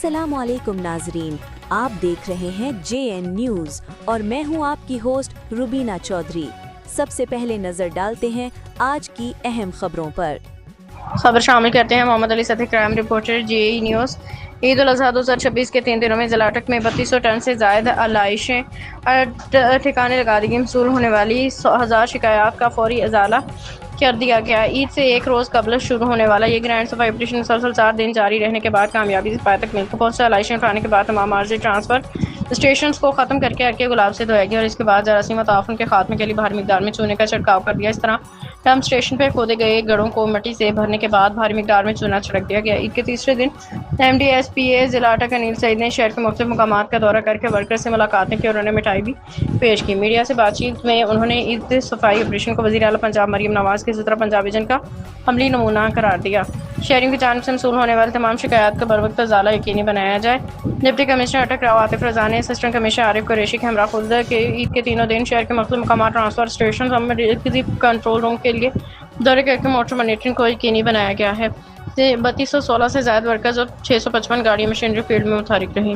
अस्सलाम वालेकुम नाजरीन, आप देख रहे हैं JN न्यूज़ और मैं हूं आपकी होस्ट रुबीना चौधरी। सबसे पहले नजर डालते हैं आज की अहम खबरों पर। खबर शामिल करते हैं Muhammad Ali Saadi, crime reporter, JE news. Eid ul Azha 2026 के 3 दिनों में जिला अटक में 3200 टन से ज़ायद आलाइशें ठिकाने लगा दी गई। मसूल होने वाली 1000 शिकायत का फौरी अजाला कर दिया गया। ईद से एक रोज़ कबल शुरू होने वाला ये ग्रैंड सफाई ऑपरेशन मुसलसल 4 दिन जारी रहने के बाद कामयाबी से पाए तक मिल को पहुंचा। आलाइशें उठाने के बाद तमाम आर्जी ट्रांसफर स्टेशन को ख़त्म करके हल्के गुलाब से धोया गया और इसके बाद जरासीम ताफुन के खात्मे के लिए भारी मिकदार में चूने का छिड़काव कर दिया। इस तरह डंप स्टेशन पर खोदे गए गढ़ों को मिट्टी से भरने के बाद भारी मिकदार में चूना छिड़क दिया गया। ईद के तीसरे दिन MDSPA जिला अटक अनिल सईद ने शहर के मुख्तलिफ मकामात का दौरा करके वर्कर से मुलाकातें की और उन्हें मिठाई भी पेश की। मीडिया से बातचीत में उन्होंने ईद सफाई ऑपरेशन को वज़ीर आला पंजाब मरियम नवाज के ज़िक्र पंजाब विजन का अमली नमूना करार दिया। शहरियों की जानिब से मसूल होने वाले तमाम शिकायत का बरवक्त अजाला यकीनी बनाया जाए। डिप्टी कमिश्नर अटक राव आतिफ रज़ा ने असिस्टेंट कमिश्नर आरिफ कुरैशी के हमरा खुद के ईद के तीनों दिन शहर के मुख्तलिफ मकामात ट्रांसफर स्टेशन कंट्रोल रूम के लिए दौरे करके मोटर मॉनिटरिंग को यकीनी बनाया गया है। 3216 से ज़्यादा वर्कर्स और 655 गाड़ियाँ मशीनरी फील्ड में मुतहरिक रहीं।